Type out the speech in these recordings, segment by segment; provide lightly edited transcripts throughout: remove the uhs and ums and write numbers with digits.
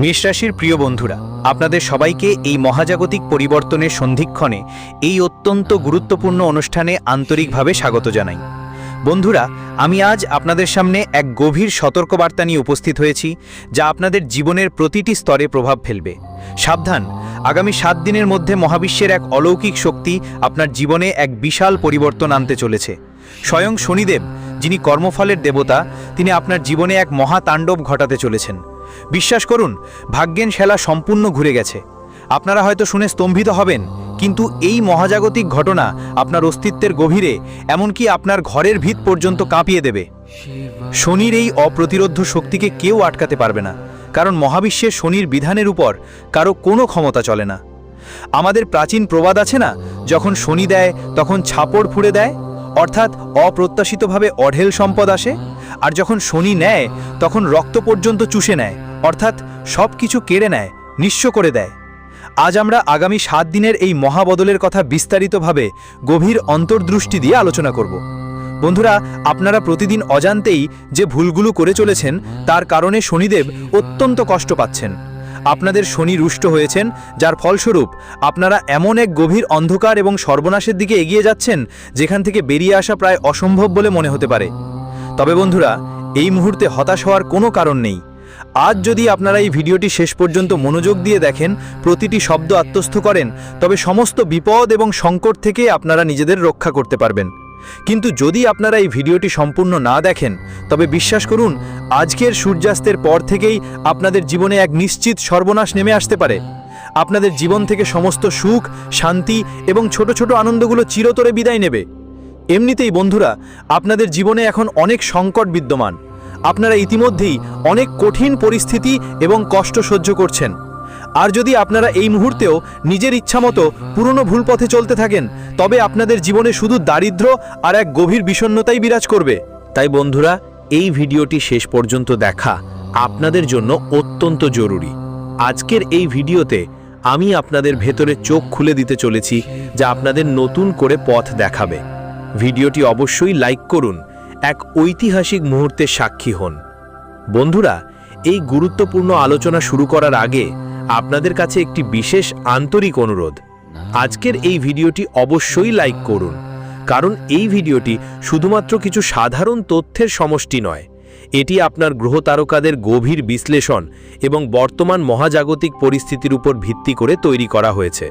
মেষ রাশির প্রিয় বন্ধুরা, আপনাদের সবাইকে এই মহাজাগতিক পরিবর্তনের সন্ধিক্ষণে এই অত্যন্ত গুরুত্বপূর্ণ অনুষ্ঠানে আন্তরিকভাবে স্বাগত জানাই। বন্ধুরা, আমি আজ আপনাদের সামনে এক গভীর সতর্কবার্তা নিয়ে উপস্থিত হয়েছি, যা আপনাদের জীবনের প্রতিটি স্তরে প্রভাব ফেলবে। সাবধান, আগামী 7 দিনের মধ্যে মহাবিশ্বের এক অলৌকিক শক্তি আপনার জীবনে এক বিশাল পরিবর্তন আনতে চলেছে। স্বয়ং শনিদেব, যিনি কর্মফলের দেবতা, তিনি আপনার জীবনে এক মহাতাণ্ডব ঘটাতে চলেছেন। বিশ্বাস করুন, ভাগ্যের খেলা সম্পূর্ণ ঘুরে গেছে। আপনারা হয়তো শুনে স্তম্ভিত হবেন, কিন্তু এই মহাজাগতিক ঘটনা আপনার অস্তিত্বের গভীরে, এমনকি আপনার ঘরের ভিত পর্যন্ত কাঁপিয়ে দেবে। শনির এই অপ্রতিরোধ্য শক্তিকে কেউ আটকাতে পারবে না, কারণ মহাবিশ্বের শনির বিধানের উপর কারো কোনো ক্ষমতা চলে না। আমাদের প্রাচীন প্রবাদ আছে না, যখন শনি দেয় তখন ছাপড় ফুঁড়ে দেয়, অর্থাৎ অপ্রত্যাশিতভাবে অঢেল সম্পদ আসে, আর যখন শনি নেয় তখন রক্ত পর্যন্ত চুষে নেয়, অর্থাৎ সব কিছু কেড়ে নেয়, নিঃস্ব করে দেয়। আজ আমরা আগামী 7 দিনের এই মহাবদলের কথা বিস্তারিতভাবে গভীর অন্তর্দৃষ্টি দিয়ে আলোচনা করব। বন্ধুরা, আপনারা প্রতিদিন অজান্তেই যে ভুলগুলো করে চলেছেন, তার কারণে শনিদেব অত্যন্ত কষ্ট পাচ্ছেন। আপনাদের শনি রুষ্ট হয়েছেন, যার ফলস্বরূপ আপনারা এমন এক গভীর অন্ধকার এবং সর্বনাশের দিকে এগিয়ে যাচ্ছেন, যেখান থেকে বেরিয়ে আসা প্রায় অসম্ভব বলে মনে হতে পারে। তবে বন্ধুরা, এই মুহূর্তে হতাশ হওয়ার কোনো কারণ নেই। আজ যদি আপনারা এই ভিডিওটি শেষ পর্যন্ত মনোযোগ দিয়ে দেখেন, প্রতিটি শব্দ আত্মস্থ করেন, তবে সমস্ত বিপদ এবং সংকট থেকে আপনারা নিজেদের রক্ষা করতে পারবেন। কিন্তু যদি আপনারা এই ভিডিওটি সম্পূর্ণ না দেখেন, তবে বিশ্বাস করুন, আজকের সূর্যাস্তের পর থেকেই আপনাদের জীবনে এক নিশ্চিত সর্বনাশ নেমে আসতে পারে। আপনাদের জীবন থেকে সমস্ত সুখ, শান্তি এবং ছোট ছোট আনন্দগুলো চিরতরে বিদায় নেবে। এমনিতেই বন্ধুরা, আপনাদের জীবনে এখন অনেক সংকট বিদ্যমান। আপনারা ইতিমধ্যেই অনেক কঠিন পরিস্থিতি এবং কষ্ট সহ্য করছেন। আর যদি আপনারা এই মুহূর্তেও নিজের ইচ্ছামতো পুরনো ভুল পথে চলতে থাকেন, তবে আপনাদের জীবনে শুধু দারিদ্র্য আর এক গভীর বিষণ্ণতাই বিরাজ করবে। তাই বন্ধুরা, এই ভিডিওটি শেষ পর্যন্ত দেখা আপনাদের জন্য অত্যন্ত জরুরি। আজকের এই ভিডিওতে আমি আপনাদের ভেতরে চোখ খুলে দিতে চলেছি, যা আপনাদের নতুন করে পথ দেখাবে। ভিডিওটি অবশ্যই লাইক করুন, এক ঐতিহাসিক মুহূর্তের সাক্ষী হন। বন্ধুরা, এই গুরুত্বপূর্ণ আলোচনা শুরু করার আগে আপনাদের কাছে একটি বিশেষ আন্তরিক অনুরোধ। আজকের এই ভিডিওটি অবশ্যই লাইক করুন, কারণ এই ভিডিওটি শুধুমাত্র কিছু সাধারণ তথ্যের সমষ্টি নয়। এটি আপনার গ্রহ তারকাদের গভীর বিশ্লেষণ এবং বর্তমান মহাজাগতিক পরিস্থিতির উপর ভিত্তি করে তৈরি করা হয়েছে।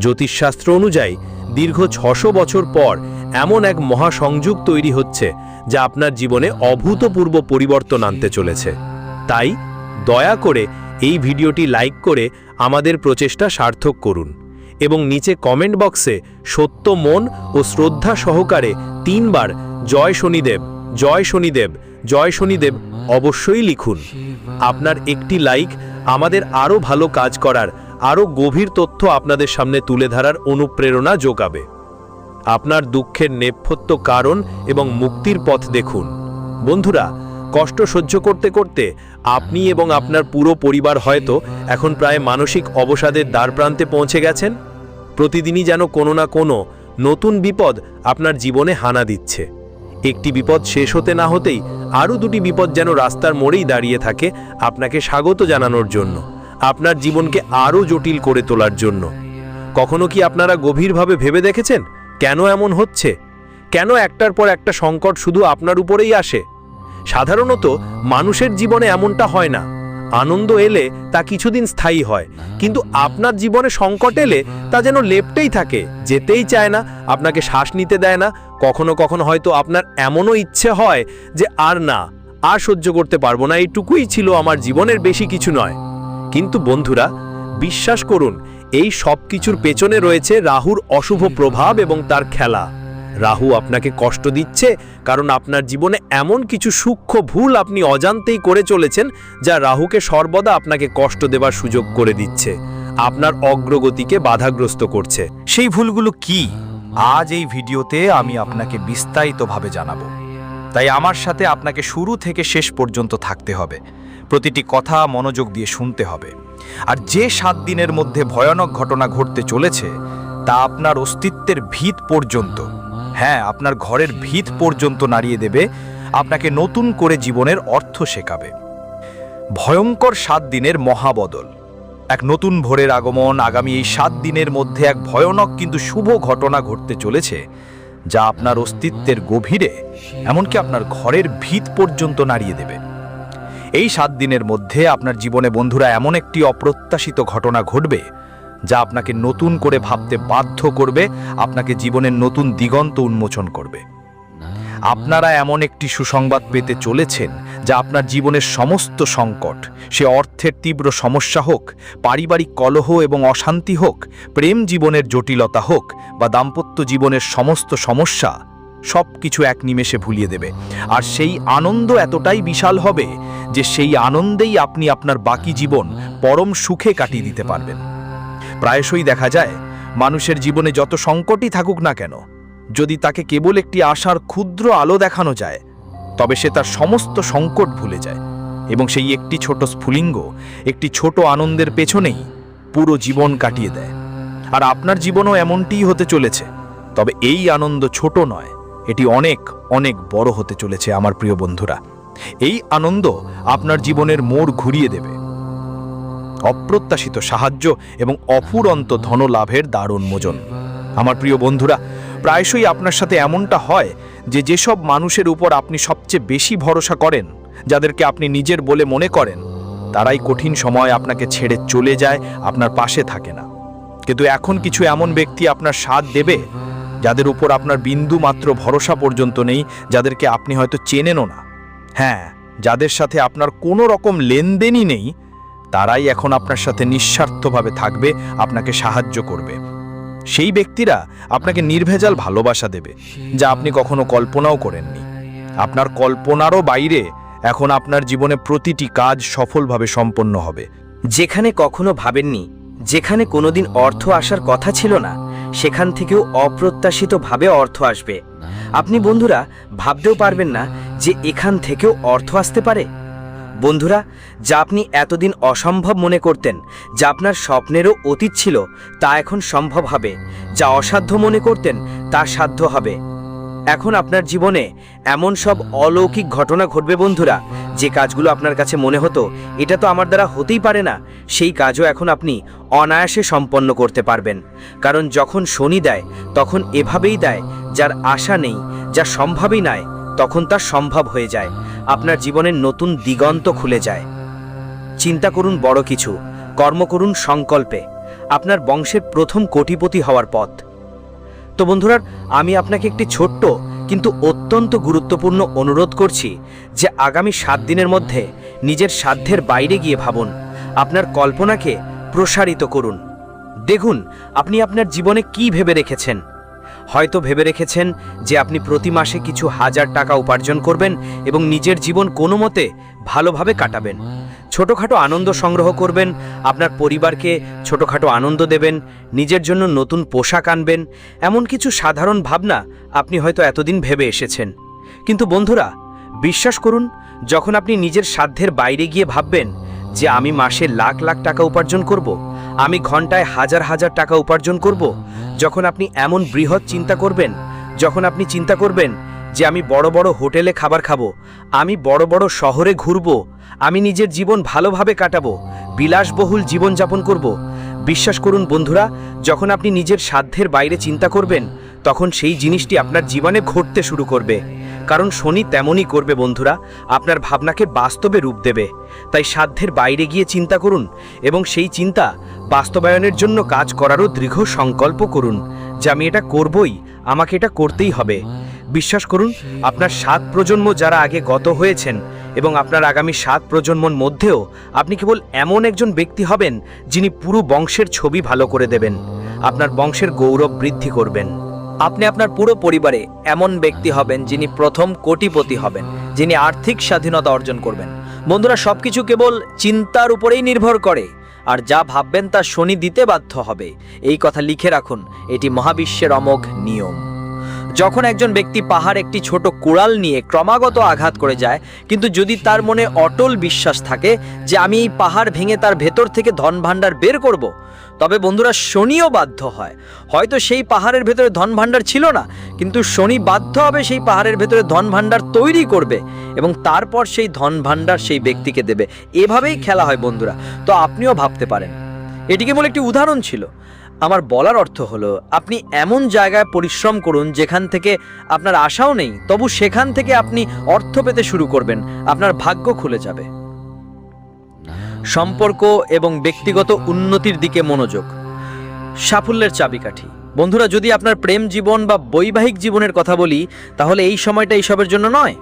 জ্যোতিষশাস্ত্র অনুযায়ী দীর্ঘ 600 বছর পর এমন এক মহাসংযোগ তৈরি হচ্ছে, যা আপনার জীবনে অভূতপূর্ব পরিবর্তন আনতে চলেছে। তাই দয়া করে এই ভিডিওটি লাইক করে আমাদের প্রচেষ্টা সার্থক করুন এবং নিচে কমেন্ট বক্সে সত্য মন ও শ্রদ্ধা সহকারে 3 বার জয় শনিদেব, জয় শনিদেব, জয় শনিদেব অবশ্যই লিখুন। আপনার একটি লাইক আমাদের আরও ভালো কাজ করার, আরও গভীর তথ্য আপনাদের সামনে তুলে ধরার অনুপ্রেরণা যোগাবে। আপনার দুঃখের নেপথ্য কারণ এবং মুক্তির পথ দেখুন। বন্ধুরা, কষ্ট সহ্য করতে করতে আপনি এবং আপনার পুরো পরিবার হয়তো এখন প্রায় মানসিক অবসাদের দ্বারপ্রান্তে পৌঁছে গেছেন। প্রতিদিনই যেন কোনো না কোনো নতুন বিপদ আপনার জীবনে হানা দিচ্ছে। একটি বিপদ শেষ হতে না হতেই আরও 2টি বিপদ যেন রাস্তার মোড়েই দাঁড়িয়ে থাকে, আপনাকে স্বাগত জানানোর জন্য, আপনার জীবনকে আরও জটিল করে তোলার জন্য। কখনো কি আপনারা গভীরভাবে ভেবে দেখেছেন, কেন এমন হচ্ছে? কেন একটার পর একটা সংকট শুধু আপনার উপরেই আসে? সাধারণত মানুষের জীবনে এমনটা হয় না। আনন্দ এলে তা কিছুদিন স্থায়ী হয়, কিন্তু আপনার জীবনে সংকট এলে তা যেন লেপ্টেই থাকে, যেতেই চায় না, আপনাকে শ্বাস নিতে দেয় না। কখনো কখনো হয়তো আপনার এমনও ইচ্ছে হয় যে আর সহ্য করতে পারবো না, এইটুকুই ছিল আমার জীবনের, বেশি কিছু নয়। কিন্তু বন্ধুরা, বিশ্বাস করুন, এই সব কিছুর পেছনে রয়েছে রাহুর অশুভ প্রভাব এবং তার খেলা। রাহু আপনাকে কষ্ট দিচ্ছে কারণ আপনার জীবনে এমন কিছু সূক্ষ্ম ভুল আপনি অজান্তেই করে চলেছেন, যা রাহুকে সর্বদা আপনাকে কষ্ট দেবার সুযোগ করে দিচ্ছে, আপনার অগ্রগতিকে বাধাগ্রস্ত করছে। সেই ভুলগুলো কি, আজ এই ভিডিওতে আমি আপনাকে বিস্তারিতভাবে জানাবো। তাই আমার সাথে আপনাকে শুরু থেকে শেষ পর্যন্ত থাকতে হবে, প্রতিটি কথা মনোযোগ দিয়ে শুনতে হবে। আর যে 7 দিনের মধ্যে ভয়ানক ঘটনা ঘটতে চলেছে, তা আপনার অস্তিত্বের ভিত পর্যন্ত, হ্যাঁ, আপনার ঘরের ভিত পর্যন্ত নাড়িয়ে দেবে, আপনাকে নতুন করে জীবনের অর্থ শেখাবে। ভয়ঙ্কর 7 দিনের মহাবদল। এক নতুন ভোরের আগমন। আগামী এই 7 দিনের মধ্যে এক ভয়ানক কিন্তু শুভ ঘটনা ঘটতে চলেছে, যা আপনার অস্তিত্বের গভীরে, এমনকি আপনার ঘরের ভিত পর্যন্ত নাড়িয়ে দেবে। এই 7 দিনের মধ্যে আপনার জীবনে বন্ধুরা এমন একটি অপ্রত্যাশিত ঘটনা ঘটবে, যা আপনাকে নতুন করে ভাবতে বাধ্য করবে, আপনাকে জীবনের নতুন দিগন্ত উন্মোচন করবে। আপনারা এমন একটি সুসংবাদ পেতে চলেছেন, যা আপনার জীবনের সমস্ত সংকট, সে অর্থের তীব্র সমস্যা হোক, পারিবারিক কলহ এবং অশান্তি হোক, প্রেম জীবনের জটিলতা হোক বা দাম্পত্য জীবনের সমস্ত সমস্যা, সব কিছু এক নিমেষে ভুলিয়ে দেবে। আর সেই আনন্দ এতটাই বিশাল হবে যে সেই আনন্দেই আপনি আপনার বাকি জীবন পরম সুখে কাটিয়ে দিতে পারবেন। প্রায়শই দেখা যায়, মানুষের জীবনে যত সংকটই থাকুক না কেন, যদি তাকে কেবল একটি আশার ক্ষুদ্র আলো দেখানো যায়, তবে সে তার সমস্ত সংকট ভুলে যায় এবং সেই একটি ছোট স্ফুলিঙ্গ, একটি ছোট আনন্দের পেছনেই পুরো জীবন কাটিয়ে দেয়। আর আপনার জীবনও এমনটিই হতে চলেছে। তবে এই আনন্দ ছোট নয়, এটি অনেক অনেক বড় হতে চলেছে আমার প্রিয় বন্ধুরা। এই আনন্দ আপনার জীবনের মোড় ঘুরিয়ে দেবে। অপ্রত্যাশিত সাহায্য এবং অফুরন্ত ধনলাভের দ্বার উন্মোচন। আমার প্রিয় বন্ধুরা, প্রায়শই আপনার সাথে এমনটা হয় যে যেসব মানুষের উপর আপনি সবচেয়ে বেশি ভরসা করেন, যাদেরকে আপনি নিজের বলে মনে করেন, তারাই কঠিন সময় আপনাকে ছেড়ে চলে যায়, আপনার পাশে থাকে না। কিন্তু এখন কিছু এমন ব্যক্তি আপনার সাথ দেবে, যাদের উপর আপনার বিন্দু মাত্র ভরসা পর্যন্ত নেই, যাদেরকে আপনি হয়তো চেনেনও না। হ্যাঁ, যাদের সাথে আপনার কোনো রকম লেনদেনই নেই, তারাই এখন আপনার সাথে নিঃস্বার্থভাবে থাকবে, আপনাকে সাহায্য করবে। সেই ব্যক্তিরা আপনাকে নির্ভেজাল ভালোবাসা দেবে, যা আপনি কখনো কল্পনাও করেননি। আপনার কল্পনারও বাইরে এখন আপনার জীবনে প্রতিটি কাজ সফলভাবে সম্পন্ন হবে। যেখানে কখনো ভাবেননি, যেখানে কোনোদিন অর্থ আসার কথা ছিল না, সেখান থেকেও অপ্রত্যাশিতভাবে অর্থ আসবে। আপনি বন্ধুরা ভাবতেও পারবেন না যে এখান থেকেও অর্থ আসতে পারে। বন্ধুরা, যা আপনি এতদিন অসম্ভব মনে করতেন, যা আপনার স্বপ্নেরও অতীত ছিল, তা এখন সম্ভব হবে। যা অসাধ্য মনে করতেন, তা সাধ্য হবে। এখন আপনার জীবনে এমন সব অলৌকিক ঘটনা ঘটবে বন্ধুরা, যে কাজগুলো আপনার কাছে মনে হতো এটা তো আমার দ্বারা হতেই পারে না, সেই কাজও এখন আপনি অনায়াসে সম্পন্ন করতে পারবেন। কারণ যখন শনি দেয়, তখন এভাবেই দেয়, যার আশা নেই, যা সম্ভবই নয়, তখন তা সম্ভব হয়ে যায়। আপনার জীবনের নতুন দিগন্ত খুলে যায়। চিন্তা করুন বড় কিছু, কর্ম করুন সংকল্পে, আপনার বংশের প্রথম কোটিপতি হওয়ার পথ। তো বন্ধুরা, আমি আপনাকে একটি ছোট্ট কিন্তু অত্যন্ত গুরুত্বপূর্ণ অনুরোধ করছি যে আগামী 7 দিনের মধ্যে নিজের সাধ্যের বাইরে গিয়ে ভাবুন, আপনার কল্পনাকে প্রসারিত করুন। দেখুন আপনি আপনার জীবনে কি ভেবে রেখেছেন। হয়তো ভেবে রেখেছেন যে আপনি প্রতি মাসে কিছু হাজার টাকা উপার্জন করবেন এবং নিজের জীবন কোনো মতে ভালোভাবে কাটাবেন। ছোটোখাটো আনন্দ সংগ্রহ করবেন, আপনার পরিবারকে ছোটোখাটো আনন্দ দেবেন, নিজের জন্য নতুন পোশাক আনবেন। এমন কিছু সাধারণ ভাবনা আপনি হয়তো এতদিন ভেবে এসেছেন। কিন্তু বন্ধুরা, বিশ্বাস করুন, যখন আপনি নিজের সাধ্যের বাইরে গিয়ে ভাববেন যে আমি মাসে লাখ লাখ টাকা উপার্জন করব, আমি ঘন্টায় হাজার হাজার টাকা উপার্জন করব, যখন আপনি এমন বৃহৎ চিন্তা করবেন, যখন আপনি চিন্তা করবেন যে আমি বড় বড় হোটেলে খাবার খাবো, আমি বড় বড় শহরে ঘুরবো, আমি নিজের জীবন ভালোভাবে কাটাবো, বিলাসবহুল জীবনযাপন করব, বিশ্বাস করুন বন্ধুরা, যখন আপনি নিজের সাধ্যের বাইরে চিন্তা করবেন, তখন সেই জিনিসটি আপনার জীবনে ঘটতে শুরু করবে। কারণ শনি তেমনই করবে বন্ধুরা, আপনার ভাবনাকে বাস্তবে রূপ দেবে। তাই সাধ্যের বাইরে গিয়ে চিন্তা করুন এবং সেই চিন্তা বাস্তবায়নের জন্য কাজ করারও দৃঢ় সংকল্প করুন যে আমি এটা করবই, আমাকে এটা করতেই হবে। বিশ্বাস করুন, আপনার 7 প্রজন্ম যারা আগে গত হয়েছেন এবং আপনার আগামী 7 প্রজন্মর মধ্যেও আপনি কেবল এমন একজন ব্যক্তি হবেন যিনি পুরো বংশের ছবি ভালো করে দেবেন, আপনার বংশের গৌরব বৃদ্ধি করবেন। আপনি আপনার পুরো পরিবারে এমন ব্যক্তি হবেন যিনি প্রথম কোটিপতি হবেন, যিনি আর্থিক স্বাধীনতা অর্জন করবেন। বন্ধুরা, সবকিছু কেবল চিন্তার উপরেই নির্ভর করে, আর যা ভাববেন তা শনি দিতে বাধ্য হবে। এই কথা লিখে রাখুন, এটি মহাবিশ্বের অমোঘ নিয়ম। যখন একজন ব্যক্তি পাহাড় একটি ছোট কুড়াল নিয়ে ক্রমাগত আঘাত করে যায়, কিন্তু যদি তার মনে অটল বিশ্বাস থাকে যে আমি এই পাহাড় ভেঙে তার ভেতর থেকে ধন ভাণ্ডার বের করব, তবে বন্ধুরা শনিও বাধ্য হয়। হয়তো সেই পাহাড়ের ভেতরে ধন ভাণ্ডার ছিল না, কিন্তু শনি বাধ্য হবে সেই পাহাড়ের ভেতরে ধন ভাণ্ডার তৈরি করবে এবং তারপর সেই ধন ভাণ্ডার সেই ব্যক্তিকে দেবে। এভাবেই খেলা হয় বন্ধুরা। তো আপনিও ভাবতে পারেন, এটি কেবল একটি উদাহরণ ছিল। আমার বলার অর্থ হলো, আপনি এমন জায়গায় পরিশ্রম করুন যেখান থেকে আপনার আশাও নেই, তবু সেখান থেকে আপনি অর্থ পেতে শুরু করবেন, আপনার ভাগ্য খুলে যাবে। সম্পর্ক এবং ব্যক্তিগত উন্নতির দিকে মনোযোগ সাফল্যের চাবিকাঠি। বন্ধুরা, যদি আপনার প্রেম জীবন বা বৈবাহিক জীবনের কথা বলি, তাহলে এই সময়টা এইসবের জন্য নয়।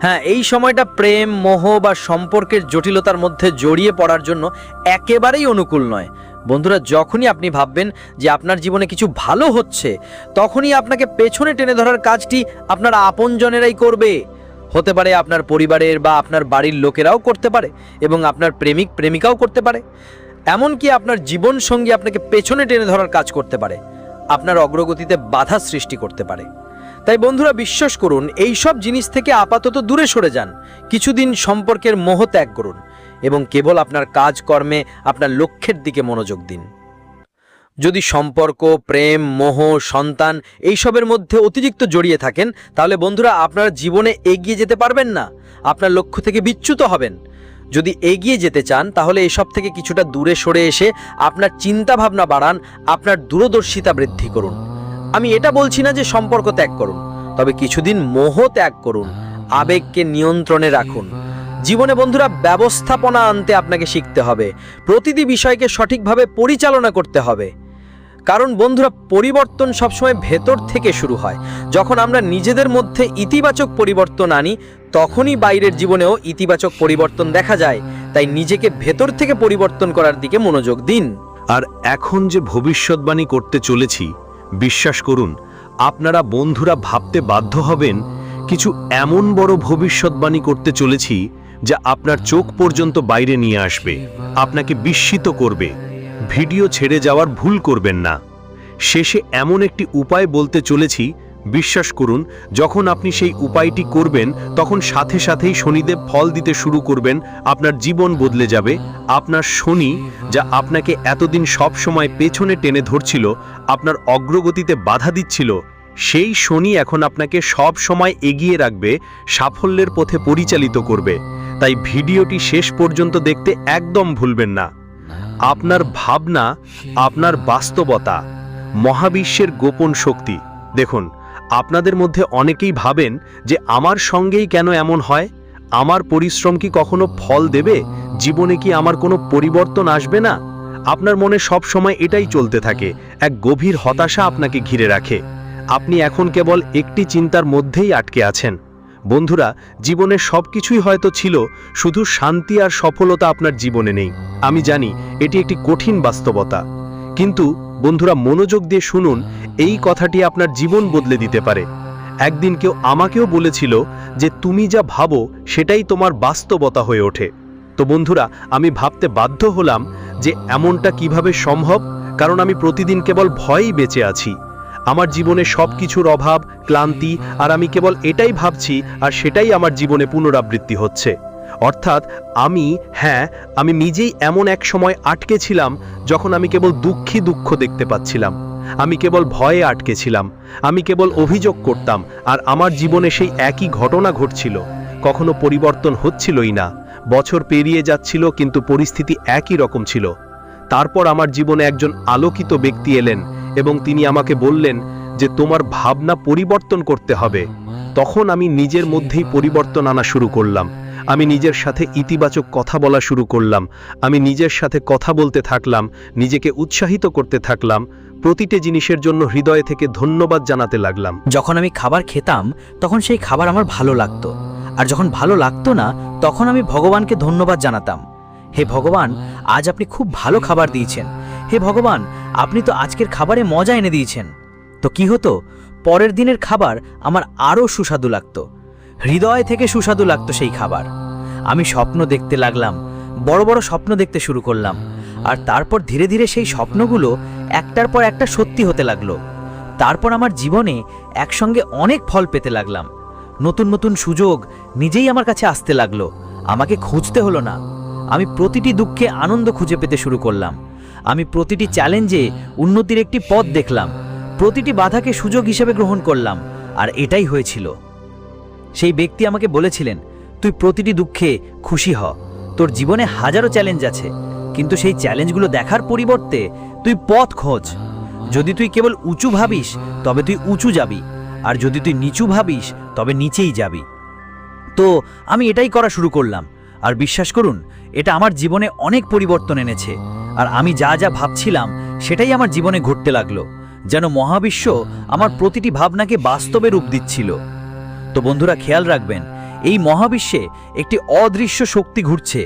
হ্যাঁ, এই সময়টা প্রেম, মোহ বা সম্পর্কের জটিলতার মধ্যে জড়িয়ে পড়ার জন্য একেবারেই অনুকূল নয়। বন্ধুরা, যখনই আপনি ভাববেন যে আপনার জীবনে কিছু ভালো হচ্ছে, তখনই আপনাকে পেছনে টেনে ধরার কাজটি আপনার আপনজনেরাই করবে। হতে পারে আপনার পরিবারের বা আপনার বাড়ির লোকেরাও করতে পারে, এবং আপনার প্রেমিক প্রেমিকাও করতে পারে। এমনকি আপনার জীবন সঙ্গী আপনাকে পেছনে টেনে ধরার কাজ করতে পারে, আপনার অগ্রগতিতে বাধা সৃষ্টি করতে পারে। তাই বন্ধুরা, বিশ্বাস করুন, এই সব জিনিস থেকে আপাতত দূরে সরে যান। কিছুদিন সম্পর্কের মোহ ত্যাগ করুন এবং কেবল আপনার কাজকর্মে আপনার লক্ষ্যের দিকে মনোযোগ দিন। যদি সম্পর্ক, প্রেম, মোহ, সন্তান এইসবের মধ্যে অতিরিক্ত জড়িয়ে থাকেন, তাহলে বন্ধুরা আপনার জীবনে এগিয়ে যেতে পারবেন না, আপনার লক্ষ্য থেকে বিচ্যুত হবেন। যদি এগিয়ে যেতে চান, তাহলে এসব থেকে কিছুটা দূরে সরে এসে আপনার চিন্তা ভাবনা বাড়ান, আপনার দূরদর্শিতা বৃদ্ধি করুন। আমি এটা বলছি না যে সম্পর্ক ত্যাগ করুন, তবে কিছুদিন মোহ ত্যাগ করুন, আবেগকে নিয়ন্ত্রণে রাখুন। জীবনে বন্ধুরা ব্যবস্থাপনা আনতে আপনাকে শিখতে হবে, প্রতিটি বিষয়কে সঠিকভাবে পরিচালনা করতে হবে। কারণ বন্ধুরা, পরিবর্তন সবসময় ভেতর থেকে শুরু হয়। যখন আমরা নিজেদের মধ্যে ইতিবাচক পরিবর্তন আনি, তখনই বাইরের জীবনেও ইতিবাচক পরিবর্তন দেখা যায়। তাই নিজেকে ভেতর থেকে পরিবর্তন করার দিকে মনোযোগ দিন। আর এখন যে ভবিষ্যৎবাণী করতে চলেছি, বিশ্বাস করুন, আপনারা বন্ধুরা ভাবতে বাধ্য হবেন কিছু এমন বড় ভবিষ্যৎবাণী করতে চলেছি যা আপনার চোখ পর্যন্ত বাইরে নিয়ে আসবে, আপনাকে বিস্মিত করবে। ভিডিও ছেড়ে যাওয়ার ভুল করবেন না। শেষে এমন একটি উপায় বলতে চলেছি, বিশ্বাস করুন, যখন আপনি সেই উপায়টি করবেন, তখন সাথে সাথেই শনিদেব ফল দিতে শুরু করবেন, আপনার জীবন বদলে যাবে। আপনার শনি, যা আপনাকে এতদিন সব সময় পেছনে টেনে ধরছিল, আপনার অগ্রগতিতে বাধা দিচ্ছিল, সেই শনি এখন আপনাকে সব সময় এগিয়ে রাখবে, সাফল্যের পথে পরিচালিত করবে। তাই ভিডিওটি শেষ পর্যন্ত দেখতে একদম ভুলবেন না। আপনার ভাবনা, আপনার বাস্তবতা, মহাবিশ্বের গোপন শক্তি। দেখুন, আপনাদের মধ্যে অনেকেই ভাবেন যে আমার সঙ্গেই কেন এমন হয়, আমার পরিশ্রম কি কখনো ফল দেবে, জীবনে কি আমার কোনো পরিবর্তন আসবে না। আপনার মনে সব সময় এটাই চলতে থাকে, এক গভীর হতাশা আপনাকে ঘিরে রাখে। আপনি এখন কেবল একটি চিন্তার মধ্যেই আটকে আছেন। বন্ধুরা, জীবনে সবকিছুই হয়তো ছিল, শুধু শান্তি আর সফলতা আপনার জীবনে নেই। আমি জানি এটি একটি কঠিন বাস্তবতা, কিন্তু বন্ধুরা মনোযোগ দিয়ে শুনুন, এই কথাটি আপনার জীবন বদলে দিতে পারে। একদিন কেউ আমাকেও বলেছিল যে তুমি যা ভাবো সেটাই তোমার বাস্তবতা হয়ে ওঠে। তো বন্ধুরা, আমি ভাবতে বাধ্য হলাম যে এমনটা কিভাবে সম্ভব, কারণ আমি প্রতিদিন কেবল ভয়েই বেঁচে আছি। আমার জীবনে সব কিছুর অভাব, ক্লান্তি, আর আমি কেবল এটাই ভাবছি, আর সেটাই আমার জীবনে পুনরাবৃত্তি হচ্ছে। অর্থাৎ আমি নিজেই এমন এক সময় আটকে ছিলাম যখন আমি কেবল দুঃখ দেখতে পাচ্ছিলাম। আমি কেবল ভয়ে আটকে ছিলাম, আমি কেবল অভিযোগ করতাম, আর আমার জীবনে সেই একই ঘটনা ঘটছিল। কখনো পরিবর্তন হচ্ছিলই না, বছর পেরিয়ে যাচ্ছিল, কিন্তু পরিস্থিতি একই রকম ছিল। তারপর আমার জীবনে একজন আলোকিত ব্যক্তি এলেন এবং তিনি আমাকে বললেন যে তোমার ভাবনা পরিবর্তন করতে হবে। তখন আমি নিজের মধ্যেই পরিবর্তন আনা শুরু করলাম। আমি নিজের সাথে ইতিবাচক কথা বলা শুরু করলাম। আমি নিজের সাথে কথা বলতে থাকলাম, নিজেকে উৎসাহিত করতে থাকলাম, প্রতিটি জিনিসের জন্য হৃদয় থেকে ধন্যবাদ জানাতে লাগলাম। যখন আমি খাবার খেতাম, তখন সেই খাবার আমার ভালো লাগতো, আর যখন ভালো লাগতো না, তখন আমি ভগবানকে ধন্যবাদ জানাতাম। হে ভগবান, আজ আপনি খুব ভালো খাবার দিয়েছেন। হে ভগবান, আপনি তো আজকের খাবারে মজা এনে দিয়েছেন। তো কি হতো, পরের দিনের খাবার আমার আরও সুস্বাদু লাগতো, হৃদয় থেকে সুস্বাদু লাগতো সেই খাবার। আমি স্বপ্ন দেখতে লাগলাম, বড় বড় স্বপ্ন দেখতে শুরু করলাম, আর তারপর ধীরে ধীরে সেই স্বপ্নগুলো একটার পর একটা সত্যি হতে লাগলো। তারপর আমার জীবনে একসঙ্গে অনেক ফল পেতে লাগলাম। নতুন নতুন সুযোগ নিজেই আমার কাছে আসতে লাগলো, আমাকে খুঁজতে হলো না। আমি প্রতিটি দুঃখে আনন্দ খুঁজে পেতে শুরু করলাম। আমি প্রতিটি চ্যালেঞ্জে উন্নতির একটি পথ দেখলাম, প্রতিটি বাধাকে সুযোগ হিসেবে গ্রহণ করলাম। আর এটাই হয়েছিল। সেই ব্যক্তি আমাকে বলেছিলেন, তুই প্রতিটি দুঃখে খুশি হ, তোর জীবনে হাজারো চ্যালেঞ্জ আছে, কিন্তু সেই চ্যালেঞ্জগুলো দেখার পরিবর্তে তুই পথ খোঁজ। যদি তুই কেবল উঁচু ভাবিস তবে তুই উঁচু যাবি, আর যদি তুই নিচু ভাবিস তবে নিচেই যাবি। তো আমি এটাই করা শুরু করলাম, আর বিশ্বাস করুন এটা আমার জীবনে অনেক পরিবর্তন এনেছে। আর আমি যা যা ভাবছিলাম সেটাই আমার জীবনে ঘটতে লাগলো, যেন মহাবিশ্ব আমার প্রতিটি ভাবনাকে বাস্তবে রূপ দিচ্ছিল। তো বন্ধুরা, খেয়াল রাখবেন, এই মহাবিশ্বে একটি অদৃশ্য শক্তি ঘুরছে।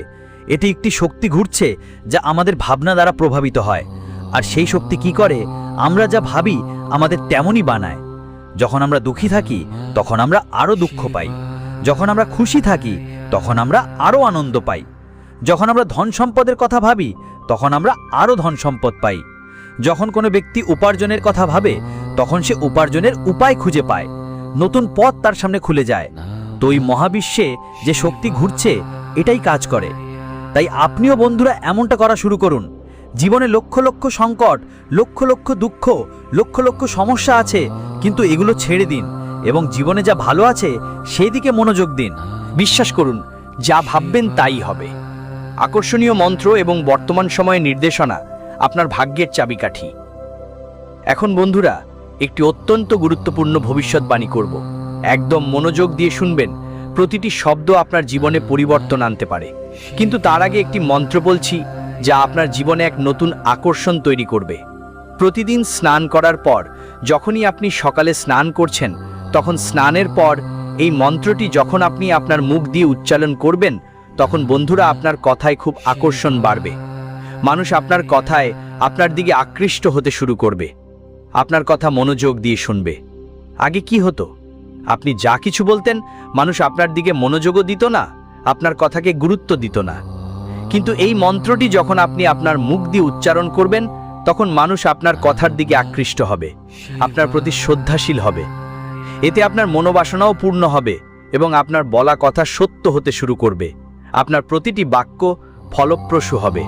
এটি একটি শক্তি ঘুরছে যা আমাদের ভাবনা দ্বারা প্রভাবিত হয়। আর সেই শক্তি কি করে, আমরা যা ভাবি আমাদের তেমনই বানায়। যখন আমরা দুঃখী থাকি তখন আমরা আরও দুঃখ পাই, যখন আমরা খুশি থাকি তখন আমরা আরও আনন্দ পাই, যখন আমরা ধন সম্পদের কথা ভাবি তখন আমরা আরও ধন সম্পদ পাই, যখন কোনো ব্যক্তি উপার্জনের কথা ভাবে তখন সে উপার্জনের উপায় খুঁজে পায়, নতুন পথ তার সামনে খুলে যায়। তো এই মহাবিশ্বে যে শক্তি ঘুরছে এটাই কাজ করে। তাই আপনিও বন্ধুরা এমনটা করা শুরু করুন। জীবনে লক্ষ লক্ষ সংকট, লক্ষ লক্ষ দুঃখ, লক্ষ লক্ষ সমস্যা আছে, কিন্তু এগুলো ছেড়ে দিন এবং জীবনে যা ভালো আছে সেই দিকে মনোযোগ দিন। বিশ্বাস করুন, যা ভাববেন তাই হবে। আকর্ষণীয় মন্ত্র এবং বর্তমান সময়ে নির্দেশনা আপনার ভাগ্যের চাবিকাঠি। এখন বন্ধুরা, একটি অত্যন্ত গুরুত্বপূর্ণ ভবিষ্যৎবাণী করব। একদম মনোযোগ দিয়ে শুনবেন। প্রতিটি শব্দ আপনার জীবনে পরিবর্তন আনতে পারে, কিন্তু তার আগে একটি মন্ত্র বলছি যা আপনার জীবনে এক নতুন আকর্ষণ তৈরি করবে। প্রতিদিন স্নান করার পর, যখনই আপনি সকালে স্নান করছেন, তখন স্নানের পর এই মন্ত্রটি যখন আপনি আপনার মুখ দিয়ে উচ্চারণ করবেন, তখন বন্ধুরা আপনার কথায় খুব আকর্ষণ বাড়বে। মানুষ আপনার কথায় আপনার দিকে আকৃষ্ট হতে শুরু করবে, আপনার কথা মনোযোগ দিয়ে শুনবে। আগে কি হতো, আপনি যা কিছু বলতেন মানুষ আপনার দিকে মনোযোগও দিত না, আপনার কথাকে গুরুত্ব দিত না। কিন্তু এই মন্ত্রটি যখন আপনি আপনার মুখ দিয়ে উচ্চারণ করবেন, তখন মানুষ আপনার কথার দিকে আকৃষ্ট হবে, আপনার প্রতি শ্রদ্ধাশীল হবে। এতে আপনার মনোবাসনাও পূর্ণ হবে এবং আপনার বলা কথা সত্য হতে শুরু করবে। আপনার প্রতিটি বাক্য ফলপ্রসূ হবে।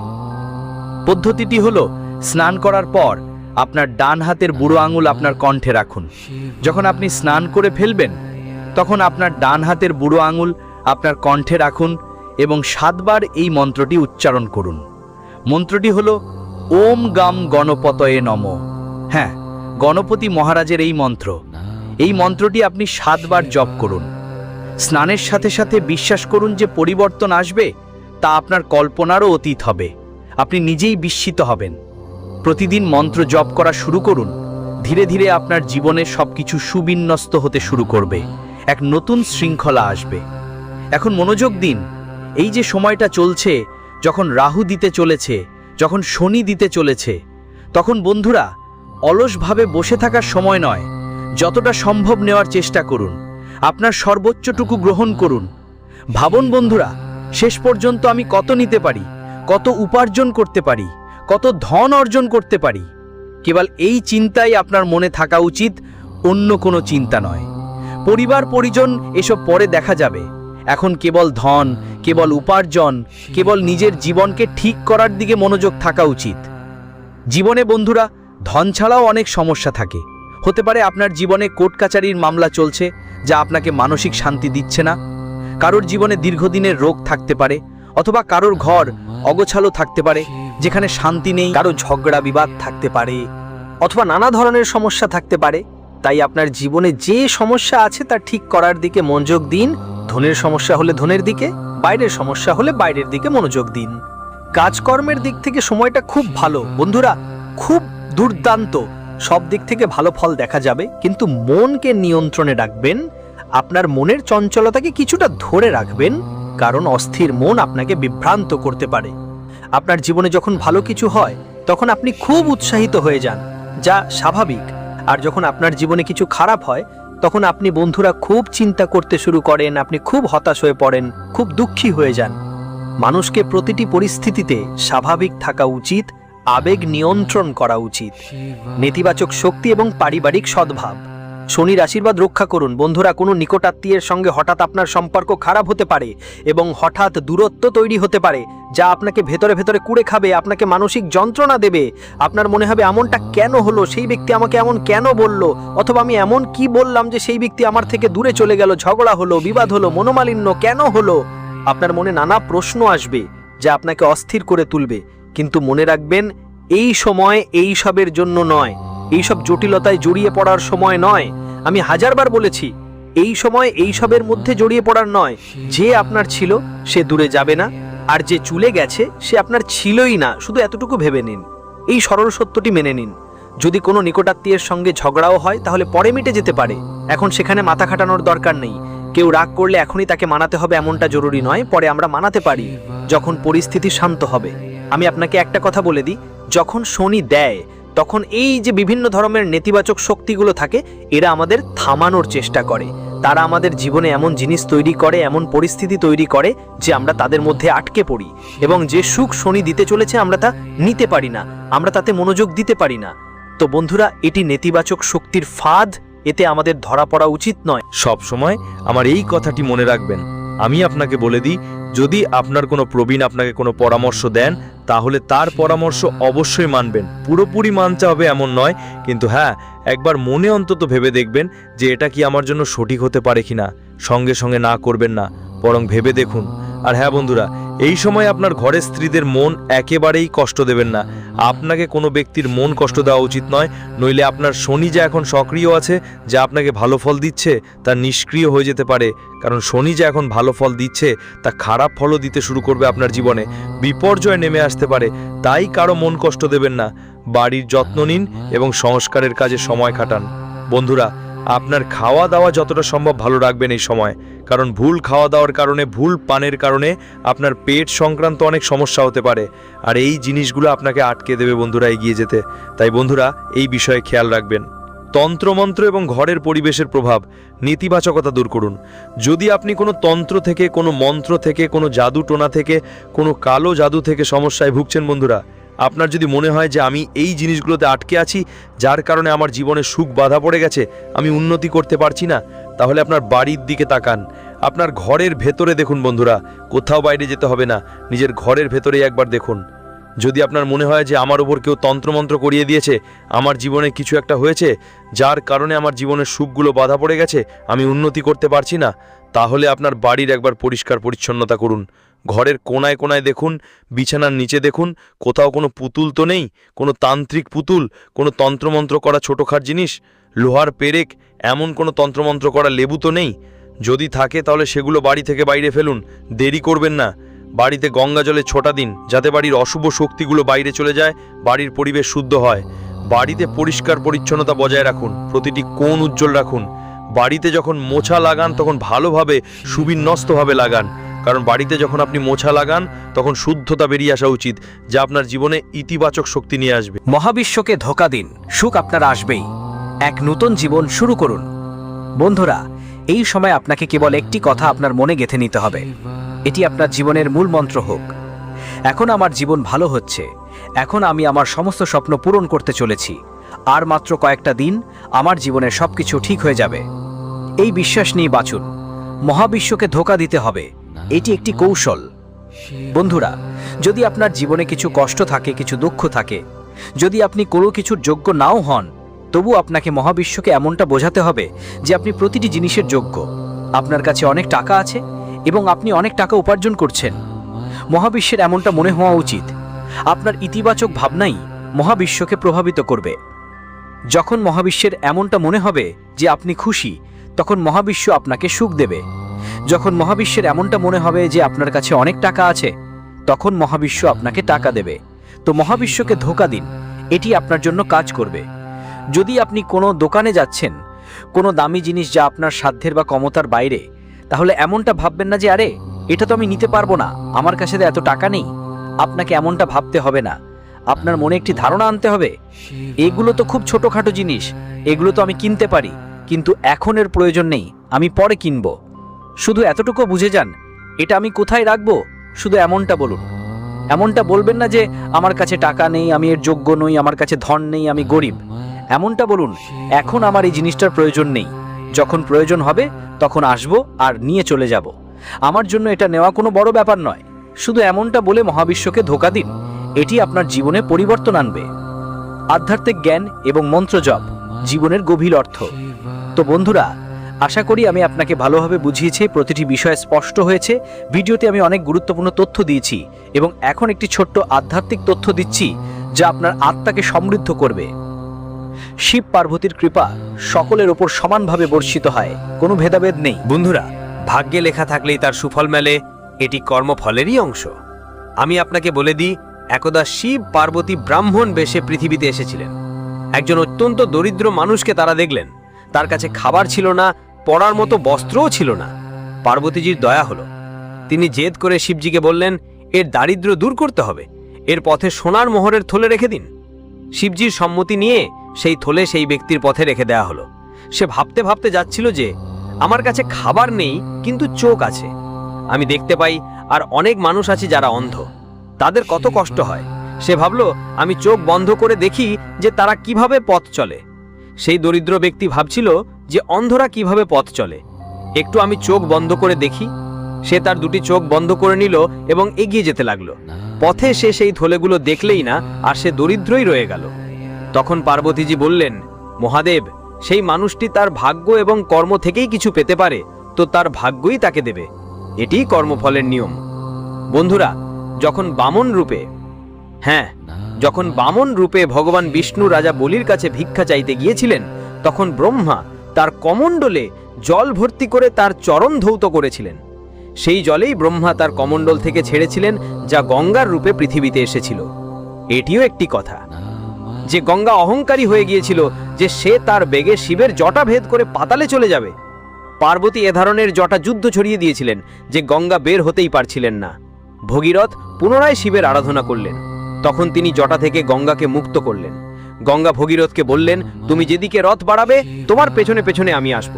পদ্ধতিটি হলো, স্নান করার পর আপনার ডান হাতের বুড়ো আঙুল আপনার কণ্ঠে রাখুন। যখন আপনি স্নান করে ফেলবেন, তখন আপনার ডান হাতের বুড়ো আঙুল আপনার কণ্ঠে রাখুন এবং 7 বার এই মন্ত্রটি উচ্চারণ করুন। মন্ত্রটি হলো ওম গাম গণপতয়ে নমঃ। হ্যাঁ, গণপতি মহারাজের এই মন্ত্র। এই মন্ত্রটি আপনি 7 বার জপ করুন। স্নানের সাথে সাথে বিশ্বাস করুন যে পরিবর্তন আসবে, তা আপনার কল্পনারও অতীত হবে। আপনি নিজেই বিস্মিত হবেন। প্রতিদিন মন্ত্র জপ করা শুরু করুন। ধীরে ধীরে আপনার জীবনের সবকিছু সুবিন্যস্ত হতে শুরু করবে, এক নতুন শৃঙ্খলা আসবে। এখন মনোযোগ দিন। এই যে সময়টা চলছে, যখন রাহু দিতে চলেছে, যখন শনি দিতে চলেছে, তখন বন্ধুরা অলসভাবে বসে থাকার সময় নয়। যতটা সম্ভব নেওয়ার চেষ্টা করুন, আপনার সর্বোচ্চটুকু গ্রহণ করুন। ভাবুন বন্ধুরা, শেষ পর্যন্ত আমি কত নিতে পারি, কত উপার্জন করতে পারি, কত ধন অর্জন করতে পারি। কেবল এই চিন্তাই আপনার মনে থাকা উচিত, অন্য কোনো চিন্তা নয়। পরিবার পরিজন এসব পরে দেখা যাবে। এখন কেবল ধন, কেবল উপার্জন, কেবল নিজের জীবনকে ঠিক করার দিকে মনোযোগ থাকা উচিত। জীবনে বন্ধুরা ধন ছাড়াও অনেক সমস্যা থাকে। হতে পারে আপনার জীবনে কোর্ট কাচারির মামলা চলছে যা আপনাকে মানসিক শান্তি দিচ্ছে না। কারোর জীবনে দীর্ঘদিনের রোগ থাকতে পারে, অথবা কারোর ঘর অগোছালো থাকতে পারে যেখানে শান্তি নেই। কারো ঝগড়া বিবাদ থাকতে পারে, অথবা নানা ধরনের সমস্যা থাকতে পারে। তাই আপনার জীবনে যে সমস্যা আছে তা ঠিক করার দিকে মনোযোগ দিন। ধনের সমস্যা হলে ধনের দিকে, বাইরের সমস্যা হলে বাইরের দিকে মনোযোগ দিন। কাজকর্মের দিক থেকে সময়টা খুব ভালো বন্ধুরা, খুব দুর্দান্ত। সব দিক থেকে ভালো ফল দেখা যাবে, কিন্তু মনকে নিয়ন্ত্রণে রাখবেন। আপনার মনের চঞ্চলতাকে কিছুটা ধরে রাখবেন, কারণ অস্থির মন আপনাকে বিভ্রান্ত করতে পারে। আপনার জীবনে যখন ভালো কিছু হয় তখন আপনি খুব উৎসাহিত হয়ে যান, যা স্বাভাবিক। আর যখন আপনার জীবনে কিছু খারাপ হয় তখন আপনি বন্ধুরা খুব চিন্তা করতে শুরু করেন, আপনি খুব হতাশ হয়ে পড়েন, খুব দুঃখী হয়ে যান। মানুষকে প্রতিটি পরিস্থিতিতে স্বাভাবিক থাকা উচিত আবেগ নিয়ন্ত্রণ করা উচিত। নেতিবাচক শক্তি এবং পারিবারিক সদ্ভাব। শনির আশীর্বাদ রক্ষা করুন। বন্ধুরা, কোনো নিকটাত্মীয়ের সঙ্গে হঠাৎ আপনার সম্পর্ক খারাপ হতে পারে এবং হঠাৎ দূরত্ব তৈরি হতে পারে, যা আপনাকে ভেতরে ভেতরে কুড়ে খাবে, আপনাকে মানসিক যন্ত্রণা দেবে। আপনার মনে হবে এমনটা কেন হলো, সেই ব্যক্তি আমাকে এমন কেন বলল, অথবা আমি এমন কি বললাম যে সেই ব্যক্তি আমার থেকে দূরে চলে গেল, ঝগড়া হলো, বিবাদ হলো, মনোমালিন্য কেন হলো। আপনার মনে নানা প্রশ্ন আসবে যা আপনাকে অস্থির করে তুলবে। কিন্তু মনে রাখবেন, এই সময় এই সবের জন্য নয়, এই সব জটিলতায় জড়িয়ে পড়ার সময় নয়। আমি হাজারবার বলেছি, এই সময় এই সবের মধ্যে জড়িয়ে পড়ার নয়। যে আপনার ছিল সে দূরে যাবে না, আর যে চলে গেছে সে আপনার ছিলই না। শুধু এতটুকু ভেবে নিন, এই সরল সত্যটি মেনে নিন। যদি কোনো নিকটাত্মীয়ের সঙ্গে ঝগড়াও হয় তাহলে পরে মিটে যেতে পারে, এখন সেখানে মাথা খাটানোর দরকার নেই। কেউ রাগ করলে এখনই তাকে মানাতে হবে এমনটা জরুরি নয়, পরে আমরা মানাতে পারি যখন পরিস্থিতি শান্ত হবে। আমি আপনাকে একটা কথা বলে দিই, যখন শনি দেয় তখন এই যে বিভিন্ন ধরনের নেতিবাচক শক্তিগুলো থাকে, এরা আমাদের থামানোর চেষ্টা করে। তারা আমাদের জীবনে এমন জিনিস তৈরি করে, এমন পরিস্থিতি তৈরি করে যে আমরা তাদের মধ্যে আটকে পড়ি, এবং যে সুখ শনি দিতে চলেছে আমরা তা নিতে পারি না, আমরা তাতে মনোযোগ দিতে পারি না। তো বন্ধুরা, এটি নেতিবাচক শক্তির ফাঁদ, এতে আমাদের ধরা পড়া উচিত নয়। সব সময় আমার এই কথাটি মনে রাখবেন। আমি আপনাকে বলে দিই, যদি আপনার কোনো প্রবীণ আপনাকে কোনো পরামর্শ দেন, তাহলে তার পরামর্শ অবশ্যই মানবেন। পুরোপুরি মানতে হবে এমন নয়, কিন্তু হ্যাঁ, একবার মনে অন্তত ভেবে দেখবেন যে এটা কি আমার জন্য সঠিক হতে পারে কিনা। সঙ্গে সঙ্গে না করবেন না, বরং ভেবে দেখুন। আর হ্যাঁ বন্ধুরা, এই সময় আপনার ঘরের স্ত্রীদের মন একেবারেই কষ্ট দেবেন না। আপনাকে কোনো ব্যক্তির মন কষ্ট দেওয়া উচিত নয়, নইলে আপনার শনি যা এখন সক্রিয় আছে, যা আপনাকে ভালো ফল দিচ্ছে, তা নিষ্ক্রিয় হয়ে যেতে পারে। কারণ শনি যা এখন ভালো ফল দিচ্ছে, তা খারাপ ফলও দিতে শুরু করবে আপনার জীবনে। বিপর্যয় নেমে আসতে পারে, তাই কারো মন কষ্ট দেবেন না। বাড়ির যত্ন নিন এবং সংস্কারের কাজে সময় কাটান। বন্ধুরা, আপনার খাওয়া দাওয়া যতটা সম্ভব ভালো রাখবেন এই সময়, কারণ ভুল খাওয়া দাওয়ার কারণে, ভুল পানের কারণে আপনার পেট সংক্রান্ত অনেক সমস্যা হতে পারে, আর এই জিনিসগুলো আপনাকে আটকে দেবে বন্ধুরা এগিয়ে যেতে। তাই বন্ধুরা, এই বিষয়ে খেয়াল রাখবেন। তন্ত্রমন্ত্র এবং ঘরের পরিবেশের প্রভাব, নেতিবাচকতা দূর করুন। যদি আপনি কোনো তন্ত্র থেকে, কোনো মন্ত্র থেকে, কোনো জাদু টোনা থেকে, কোনো কালো জাদু থেকে সমস্যায় ভুগছেন বন্ধুরা, আপনার যদি মনে হয় যে আমি এই জিনিসগুলোতে আটকে আছি, যার কারণে আমার জীবনে সুখ বাধা পড়ে গেছে, আমি উন্নতি করতে পারছি না, তাহলে আপনার বাড়ির দিকে তাকান। আপনার ঘরের ভেতরে দেখুন বন্ধুরা, কোথাও বাইরে যেতে হবে না, নিজের ঘরের ভেতরেই একবার দেখুন। যদি আপনার মনে হয় যে আমার ওপর কেউ তন্ত্রমন্ত্র করিয়ে দিয়েছে, আমার জীবনে কিছু একটা হয়েছে যার কারণে আমার জীবনের সুখগুলো বাধা পড়ে গেছে, আমি উন্নতি করতে পারছি না, তাহলে আপনার বাড়ির একবার পরিষ্কার পরিচ্ছন্নতা করুন। ঘরের কোনায় কোনায় দেখুন, বিছানার নিচে দেখুন, কোথাও কোনো পুতুল তো নেই, কোনো তান্ত্রিক পুতুল, কোনো তন্ত্রমন্ত্র করা ছোটোখাট জিনিস, লোহার পেরেক, এমন কোনো তন্ত্রমন্ত্র করা লেবু তো নেই। যদি থাকে তাহলে সেগুলো বাড়ি থেকে বাইরে ফেলুন, দেরি করবেন না। বাড়িতে গঙ্গা জলে ছোটা দিন, যাতে বাড়ির অশুভ শক্তিগুলো বাইরে চলে যায়, বাড়ির পরিবেশ শুদ্ধ হয়। বাড়িতে পরিষ্কার পরিচ্ছন্নতা বজায় রাখুন, প্রতিটি কোণ উজ্জ্বল রাখুন। বাড়িতে যখন মোছা লাগান তখন ভালোভাবে সুবিন্যস্তভাবে লাগান, কারণ বাড়িতে যখন আপনি মোছা লাগান তখন শুদ্ধতা বেরিয়ে আসা উচিত, যা আপনার জীবনে ইতিবাচক শক্তি নিয়ে আসবে। মহাবিশ্বকে ধোঁকা দিন, সুখ আপনার আসবেই। এক নতুন জীবন শুরু করুন। বন্ধুরা, এই সময় আপনাকে কেবল একটি কথা আপনার মনে গেঁথে নিতে হবে, এটি আপনার জীবনের মূল মন্ত্র হোক। এখন আমার জীবন ভালো হচ্ছে, এখন আমি আমার সমস্ত স্বপ্ন পূরণ করতে চলেছি, আর মাত্র কয়েকটা দিন আমার জীবনের সবকিছু ঠিক হয়ে যাবে। এই বিশ্বাস নিয়ে বাঁচুন। মহাবিশ্বকে ধোঁকা দিতে হবে, এটি একটি কৌশল। বন্ধুরা, যদি আপনার জীবনে কিছু কষ্ট থাকে, কিছু দুঃখ থাকে, যদি আপনি কোনো কিছুর যোগ্য নাও হন, তবু আপনাকে মহাবিশ্বকে এমনটা বোঝাতে হবে যে আপনি প্রতিটি জিনিসের যোগ্য। আপনার কাছে অনেক টাকা আছে এবং আপনি অনেক টাকা উপার্জন করছেন। মহাবিশ্বের এমনটা মনে হওয়া উচিত। আপনার ইতিবাচক ভাবনাই মহাবিশ্বকে প্রভাবিত করবে। যখন মহাবিশ্বের এমনটা মনে হবে যে আপনি খুশি, তখন মহাবিশ্ব আপনাকে সুখ দেবে। যখন মহাবিশ্বের এমনটা মনে হবে যে আপনার কাছে অনেক টাকা আছে, তখন মহাবিশ্ব আপনাকে টাকা দেবে। তো মহাবিশ্বকে ধোঁকা দিন, এটি আপনার জন্য কাজ করবে। যদি আপনি কোনো দোকানে যাচ্ছেন, কোনো দামি জিনিস যা আপনার সাধ্যের বা ক্ষমতার বাইরে, তাহলে এমনটা ভাববেন না যে আরে এটা তো আমি নিতে পারবো না, আমার কাছে তো এত টাকা নেই। আপনাকে এমনটা ভাবতে হবে না। আপনার মনে একটি ধারণা আনতে হবে, এগুলো তো খুব ছোটোখাটো জিনিস, এগুলো তো আমি কিনতে পারি, কিন্তু এখন এর প্রয়োজন নেই, আমি পরে কিনবো। শুধু এতটুকু বুঝে যান, এটা আমি কোথায় রাখবো, শুধু এমনটা বলুন। এমনটা বলবেন না যে আমার কাছে টাকা নেই, আমি এর যোগ্য নই, আমার কাছে ধন নেই, আমি গরিব। এমনটা বলুন, এখন আমার এই জিনিসটার প্রয়োজন নেই, যখন প্রয়োজন হবে তখন আসব আর নিয়ে চলে যাব। আমার জন্য এটা নেওয়া কোনো বড় ব্যাপার নয়। শুধু এমনটা বলে মহাবিশ্বকে ধোঁকা দিন, এটি আপনার জীবনে পরিবর্তন আনবে। আধ্যাত্মিক জ্ঞান এবং মন্ত্র জপ জীবনের গভীর অর্থ। তো বন্ধুরা, আশা করি আমি আপনাকে ভালোভাবে বুঝিয়েছি, প্রতিটি বিষয় স্পষ্ট হয়েছে। ভিডিওতে আমি অনেক গুরুত্বপূর্ণ তথ্য দিয়েছি এবং এখন একটি ছোট্ট আধ্যাত্মিক তথ্য দিচ্ছি যা আপনার আত্মাকে সমৃদ্ধ করবে। শিব পার্বতীর কৃপা সকলের ওপর সমানভাবে বর্ষিত হয়, কোনো ভেদাভেদ নেই। বন্ধুরা, ভাগ্যে লেখা থাকলেই তার সুফল মেলে, এটি কর্মফলেরই অংশ। আমি আপনাকে বলে দিই, একদা শিব পার্বতী ব্রাহ্মণ বেশে পৃথিবীতে এসেছিলেন। একজন অত্যন্ত দরিদ্র মানুষকে তারা দেখলেন। তার কাছে খাবার ছিল না, পরার মতো বস্ত্রও ছিল না। পার্বতীজির দয়া হলো। তিনি জেদ করে শিবজিকে বললেন, এর দারিদ্র্য দূর করতে হবে, এর পথে সোনার মোহরের থলে রেখে দিন। শিবজির সম্মতি নিয়ে সেই থলে সেই ব্যক্তির পথে রেখে দেয়া হলো। সে ভাবতে ভাবতে যাচ্ছিল যে আমার কাছে খাবার নেই, কিন্তু চোখ আছে, আমি দেখতে পাই, আর অনেক মানুষ আছে যারা অন্ধ, তাদের কত কষ্ট হয়। সে ভাবল, আমি চোখ বন্ধ করে দেখি যে তারা কিভাবে পথ চলে। সেই দরিদ্র ব্যক্তি ভাবছিল যে অন্ধরা কিভাবে পথ চলে, একটু আমি চোখ বন্ধ করে দেখি। সে তার দুটি চোখ বন্ধ করে নিল এবং এগিয়ে যেতে লাগলো। পথে সে সেই থলেগুলো দেখলেই না, আর সে দরিদ্রই রয়ে গেল। তখন পার্বতীজি বললেন, মহাদেব, সেই মানুষটি তার ভাগ্য এবং কর্ম থেকেই কিছু পেতে পারে, তো তার ভাগ্যই তাকে দেবে, এটিই কর্মফলের নিয়ম। বন্ধুরা, যখন বামন রূপে ভগবান বিষ্ণু রাজা বলির কাছে ভিক্ষা চাইতে গিয়েছিলেন, তখন ব্রহ্মা তার কমণ্ডলে জল ভর্তি করে তার চরণ ধৌত করেছিলেন। সেই জলেই ব্রহ্মা তার কমণ্ডল থেকে ছেড়েছিলেন, যা গঙ্গার রূপে পৃথিবীতে এসেছিল। এটিও একটি কথা যে গঙ্গা অহংকারী হয়ে গিয়েছিল যে সে তার বেগে শিবের জটা ভেদ করে পাতালে চলে যাবে। পার্বতী এ ধরনের জটা যুদ্ধ ছড়িয়ে দিয়েছিলেন যে গঙ্গা বের হতেই পারছিলেন না। ভগীরথ পুনরায় শিবের আরাধনা করলেন, তখন তিনি জটা থেকে গঙ্গাকে মুক্ত করলেন। গঙ্গা ভগীরথকে বললেন, তুমি যেদিকে রথ বাড়াবে তোমার পেছনে পেছনে আমি আসব।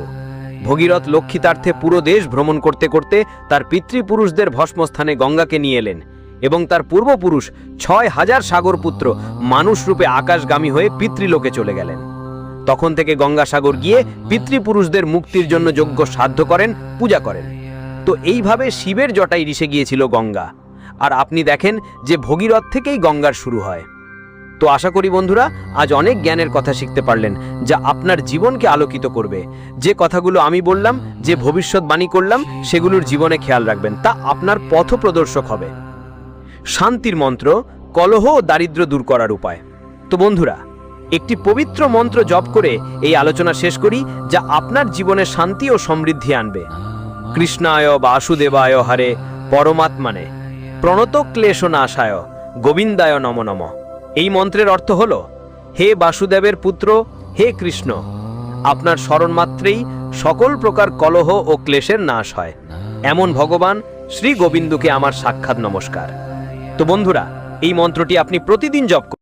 ভগীরথ লক্ষ্মীতার্থে পুরো দেশ ভ্রমণ করতে করতে তার পিতৃপুরুষদের ভস্মস্থানে গঙ্গাকে নিয়ে এলেন এবং তার পূর্বপুরুষ ৬,০০০ সাগরপুত্র মানুষ রূপে আকাশগামী হয়ে পিতৃলোকে চলে গেলেন। তখন থেকে গঙ্গাসাগর গিয়ে পিতৃপুরুষদের মুক্তির জন্য যজ্ঞ সাধ্য করেন, পূজা করেন। তো এইভাবে শিবের জটাই রিসে গিয়েছিল গঙ্গা। আর আপনি দেখেন যে ভগীরথ থেকেই গঙ্গার শুরু হয়। তো আশা করি বন্ধুরা, আজ অনেক জ্ঞানের কথা শিখতে পারলেন, যা আপনার জীবনকে আলোকিত করবে। যে কথাগুলো আমি বললাম, যে ভবিষ্যৎবাণী করলাম, সেগুলোর জীবনে খেয়াল রাখবেন, তা আপনার পথপ্রদর্শক হবে। শান্তির মন্ত্র, কলহ ও দারিদ্র্য দূর করার উপায়। তো বন্ধুরা, একটি পবিত্র মন্ত্র জপ করে এই আলোচনা শেষ করি, যা আপনার জীবনে শান্তি ও সমৃদ্ধি আনবে। কৃষ্ণায় বাসুদেবায় হরে পরমাত্মানে প্রণত ক্লেশনাশায় গোবিন্দায় নম নম। এই মন্ত্রের অর্থ হল, হে বাসুদেবের পুত্র, হে কৃষ্ণ, আপনার স্মরণ মাত্রেই সকল প্রকার কলহ ও ক্লেশের নাশ হয়, এমন ভগবান শ্রী গোবিন্দকে আমার সাক্ষাৎ নমস্কার। তো বন্ধুরা, এই মন্ত্রটি আপনি প্রতিদিন জপ করুন।